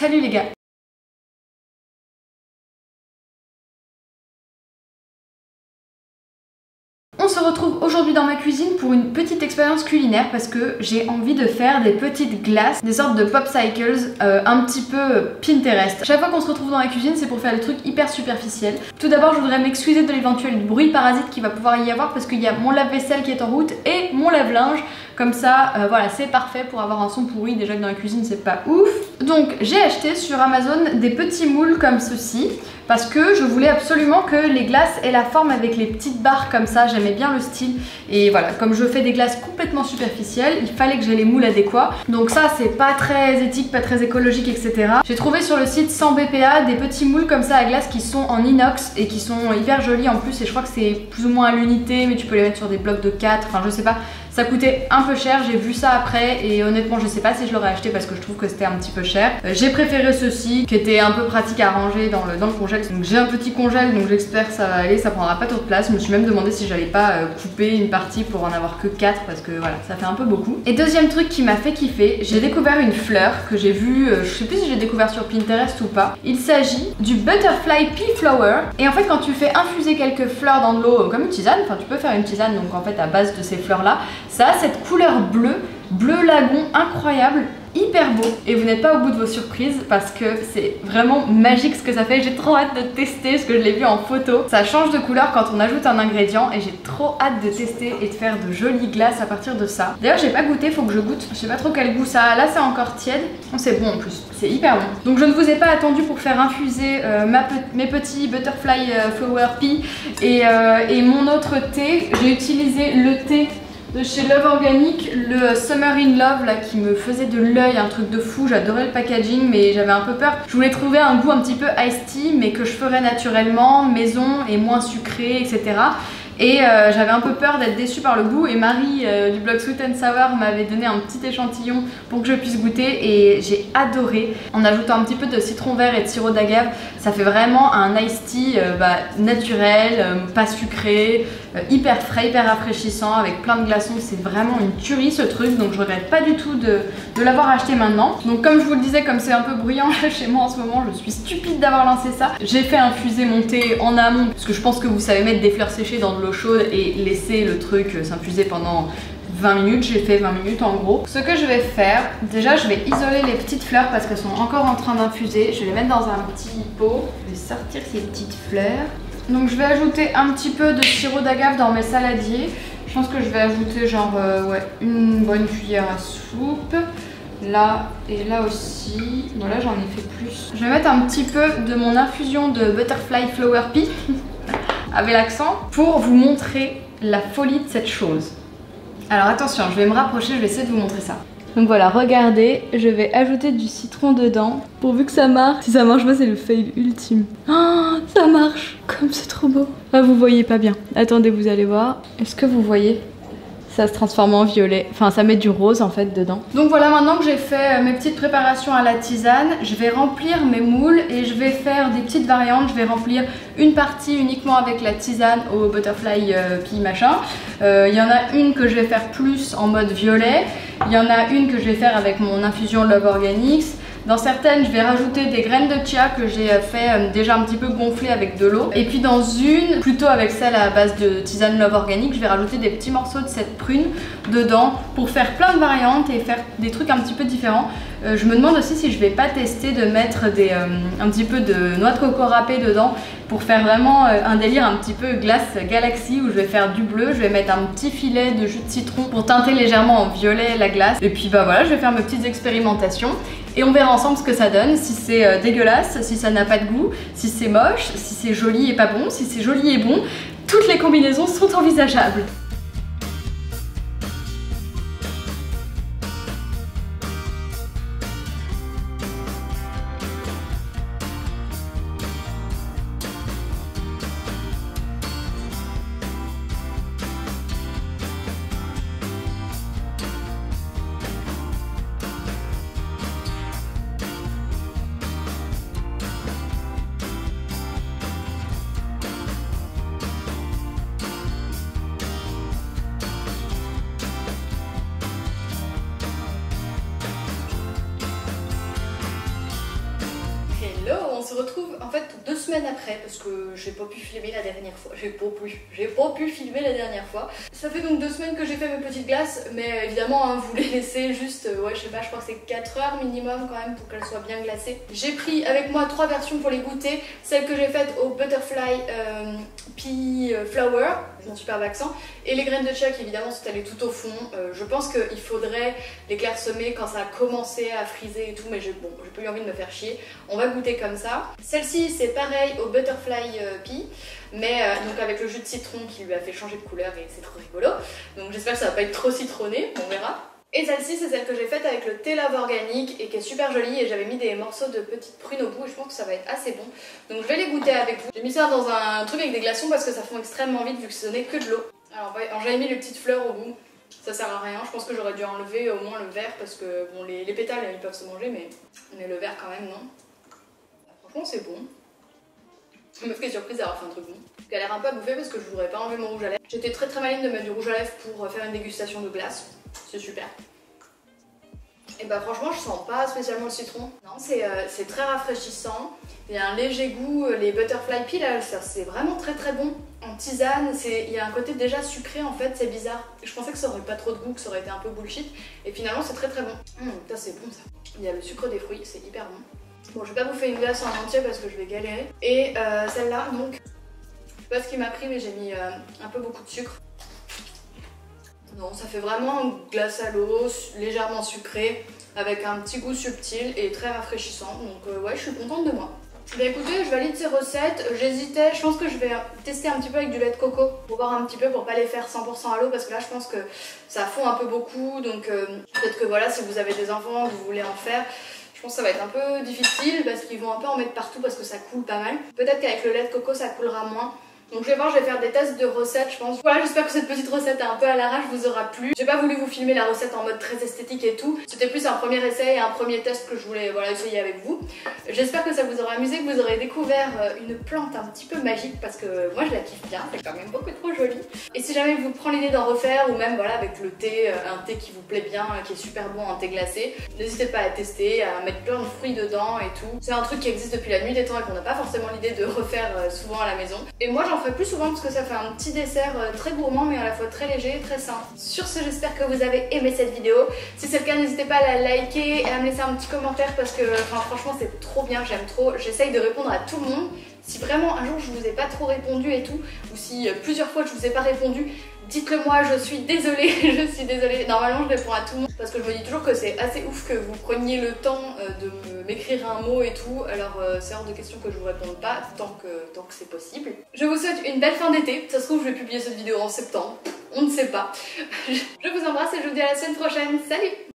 Salut les gars! On se retrouve aujourd'hui dans ma cuisine pour une petite expérience culinaire parce que j'ai envie de faire des petites glaces, des sortes de popsicles un petit peu Pinterest. Chaque fois qu'on se retrouve dans la cuisine, c'est pour faire des trucs hyper superficiels. Tout d'abord, je voudrais m'excuser de l'éventuel bruit parasite qu'il va pouvoir y avoir parce qu'il y a mon lave-vaisselle qui est en route et mon lave-linge. Comme ça, voilà, c'est parfait pour avoir un son pourri. Déjà que dans la cuisine, c'est pas ouf. Donc, j'ai acheté sur Amazon des petits moules comme ceci parce que je voulais absolument que les glaces aient la forme avec les petites barres comme ça. J'aimais bien le style. Et voilà, comme je fais des glaces complètement superficielles, il fallait que j'ai les moules adéquats. Donc ça, c'est pas très éthique, pas très écologique, etc. J'ai trouvé sur le site 100 BPA des petits moules comme ça à glace qui sont en inox et qui sont hyper jolis en plus. Et je crois que c'est plus ou moins à l'unité, mais tu peux les mettre sur des blocs de 4. Enfin, je sais pas. Ça coûtait un peu cher, j'ai vu ça après et honnêtement je sais pas si je l'aurais acheté parce que je trouve que c'était un petit peu cher. J'ai préféré ceux-ci qui étaient un peu pratiques à ranger dans le congèle. Donc j'ai un petit congèle donc j'espère que ça va aller, ça prendra pas trop de place. Je me suis même demandé si j'allais pas couper une partie pour en avoir que 4 parce que voilà, ça fait un peu beaucoup. Et deuxième truc qui m'a fait kiffer, j'ai découvert une fleur que j'ai vue, je sais plus si j'ai découvert sur Pinterest ou pas. Il s'agit du Butterfly Pea Flower et en fait quand tu fais infuser quelques fleurs dans de l'eau comme une tisane, enfin tu peux faire une tisane donc en fait à base de ces fleurs là, ça a cette couleur bleue, bleu lagon incroyable, hyper beau. Et vous n'êtes pas au bout de vos surprises parce que c'est vraiment magique ce que ça fait. J'ai trop hâte de tester parce que je l'ai vu en photo. Ça change de couleur quand on ajoute un ingrédient et j'ai trop hâte de tester et de faire de jolies glaces à partir de ça. D'ailleurs j'ai pas goûté, faut que je goûte. Je sais pas trop quel goût ça a. Là c'est encore tiède. C'est bon en plus, c'est hyper bon. Donc je ne vous ai pas attendu pour faire infuser mes petits Butterfly Flower Pea et mon autre thé. J'ai utilisé le thé de chez Love Organic, le Summer in Love là qui me faisait de l'œil, un truc de fou. J'adorais le packaging mais j'avais un peu peur. Je voulais trouver un goût un petit peu iced tea mais que je ferais naturellement, maison et moins sucré, etc. Et j'avais un peu peur d'être déçue par le goût et Marie du blog Sweet and Sour m'avait donné un petit échantillon pour que je puisse goûter et j'ai adoré. En ajoutant un petit peu de citron vert et de sirop d'agave, ça fait vraiment un iced tea naturel, pas sucré, hyper frais, hyper rafraîchissant avec plein de glaçons. C'est vraiment une tuerie ce truc donc je regrette pas du tout de l'avoir acheté maintenant. Donc comme je vous le disais, comme c'est un peu bruyant là chez moi en ce moment, je suis stupide d'avoir lancé ça. J'ai fait infuser mon thé en amont parce que je pense que vous savez mettre des fleurs séchées dans de l'eau chaude et laisser le truc s'infuser pendant 20 minutes, j'ai fait 20 minutes en gros. Ce que je vais faire, déjà je vais isoler les petites fleurs parce qu'elles sont encore en train d'infuser. Je vais les mettre dans un petit pot. Je vais sortir ces petites fleurs. Donc je vais ajouter un petit peu de sirop d'agave dans mes saladiers. Je pense que je vais ajouter genre ouais, une bonne cuillère à soupe. Là et là aussi. Bon là j'en ai fait plus. Je vais mettre un petit peu de mon infusion de Butterfly Flower Pea avec l'accent pour vous montrer la folie de cette chose. Alors attention, je vais me rapprocher, je vais essayer de vous montrer ça. Donc voilà, regardez, je vais ajouter du citron dedans pourvu que ça marche. Si ça marche pas, c'est le fail ultime. Oh, ça marche. Comme c'est trop beau. Ah, vous voyez pas bien. Attendez, vous allez voir. Est-ce que vous voyez ? Ça se transforme en violet, enfin ça met du rose en fait dedans. Donc voilà, maintenant que j'ai fait mes petites préparations à la tisane, je vais remplir mes moules et je vais faire des petites variantes. Je vais remplir une partie uniquement avec la tisane au Butterfly Pea machin. Il y en a une que je vais faire plus en mode violet. Il y en a une que je vais faire avec mon infusion Love Organics. Dans certaines, je vais rajouter des graines de chia que j'ai fait déjà un petit peu gonfler avec de l'eau. Et puis dans une, plutôt avec celle à base de tisane Love Organic, je vais rajouter des petits morceaux de cette prune dedans pour faire plein de variantes et faire des trucs un petit peu différents. Je me demande aussi si je vais pas tester de mettre un petit peu de noix de coco râpée dedans pour faire vraiment un délire un petit peu glace galaxie où je vais faire du bleu, je vais mettre un petit filet de jus de citron pour teinter légèrement en violet la glace. Et puis bah voilà, je vais faire mes petites expérimentations. Et on verra ensemble ce que ça donne, si c'est dégueulasse, si ça n'a pas de goût, si c'est moche, si c'est joli et pas bon, si c'est joli et bon. Toutes les combinaisons sont envisageables. retrouve en fait 2 semaines après parce que j'ai pas pu filmer la dernière fois. J'ai pas pu filmer la dernière fois. Ça fait donc 2 semaines que j'ai fait mes petites glaces, mais évidemment hein, vous les laissez juste, ouais je sais pas, je crois que c'est 4 heures minimum quand même pour qu'elles soient bien glacées. J'ai pris avec moi 3 versions pour les goûter. Celle que j'ai faite au Butterfly Pea Flower, mon super accent, et les graines de chia évidemment sont allées tout au fond. Je pense qu'il faudrait les clairsemer quand ça a commencé à friser et tout, mais j'ai pas eu envie de me faire chier. On va goûter comme ça. Celle-ci c'est pareil au Butterfly Pea, mais donc avec le jus de citron qui lui a fait changer de couleur et c'est trop rigolo. Donc j'espère que ça va pas être trop citronné, on verra. Et celle-ci c'est celle que j'ai faite avec le thé lave organique et qui est super jolie, et j'avais mis des morceaux de petites prunes au bout et je pense que ça va être assez bon. Donc je vais les goûter avec vous. J'ai mis ça dans un truc avec des glaçons parce que ça fond extrêmement vite vu que ce n'est que de l'eau. Alors j'avais mis les petites fleurs au bout, ça sert à rien, je pense que j'aurais dû enlever au moins le verre parce que bon les pétales ils peuvent se manger mais le verre quand même non. Franchement c'est bon. La meuf qui est surprise d'avoir fait un truc bon. Elle a l'air un peu à bouffer parce que je voudrais pas enlever mon rouge à lèvres. J'étais très maligne de mettre du rouge à lèvres pour faire une dégustation de glace. C'est super. Et bah franchement je sens pas spécialement le citron. Non c'est très rafraîchissant. Il y a un léger goût, les Butterfly Pea là, c'est vraiment très bon. En tisane, il y a un côté déjà sucré en fait, c'est bizarre. Je pensais que ça aurait pas trop de goût, que ça aurait été un peu bullshit. Et finalement c'est très bon. Ça c'est bon ça. Il y a le sucre des fruits, c'est hyper bon. Bon je vais pas bouffer une glace en entier parce que je vais galérer. Et celle-là donc, je sais pas ce qui m'a pris mais j'ai mis un peu beaucoup de sucre. Non, ça fait vraiment glace à l'eau, légèrement sucrée, avec un petit goût subtil et très rafraîchissant. Donc ouais, je suis contente de moi. Bah écoutez, je valide ces recettes. J'hésitais, je pense que je vais tester un petit peu avec du lait de coco pour voir un petit peu, pour pas les faire 100% à l'eau parce que là je pense que ça fond un peu beaucoup. Donc peut-être que voilà, si vous avez des enfants, vous voulez en faire, je pense que ça va être un peu difficile parce qu'ils vont un peu en mettre partout parce que ça coule pas mal. Peut-être qu'avec le lait de coco ça coulera moins. Donc je vais voir, je vais faire des tests de recettes je pense. Voilà, j'espère que cette petite recette un peu à l'arrache vous aura plu. J'ai pas voulu vous filmer la recette en mode très esthétique et tout. C'était plus un premier essai et un premier test que je voulais essayer avec vous. J'espère que ça vous aura amusé, que vous aurez découvert une plante un petit peu magique parce que moi je la kiffe bien, c'est quand même beaucoup trop joli. Et si jamais vous prend l'idée d'en refaire ou même voilà avec le thé, un thé qui vous plaît bien, qui est super bon en thé glacé, n'hésitez pas à tester, à mettre plein de fruits dedans et tout. C'est un truc qui existe depuis la nuit des temps et qu'on n'a pas forcément l'idée de refaire souvent à la maison. Et moi j'en ferai plus souvent parce que ça fait un petit dessert très gourmand mais à la fois très léger et très sain. Sur ce, j'espère que vous avez aimé cette vidéo. Si c'est le cas, n'hésitez pas à la liker et à me laisser un petit commentaire parce que franchement c'est trop bien, j'aime trop. J'essaye de répondre à tout le monde. Si vraiment un jour je vous ai pas trop répondu et tout, ou si plusieurs fois je vous ai pas répondu, dites-le moi, je suis désolée, je suis désolée. Normalement je réponds à tout le monde parce que je me dis toujours que c'est assez ouf que vous preniez le temps de m'écrire un mot et tout. Alors c'est hors de question que je vous réponde pas tant que c'est possible. Je vous souhaite une belle fin d'été. Ça se trouve je vais publier cette vidéo en septembre, on ne sait pas. Je vous embrasse et je vous dis à la semaine prochaine. Salut!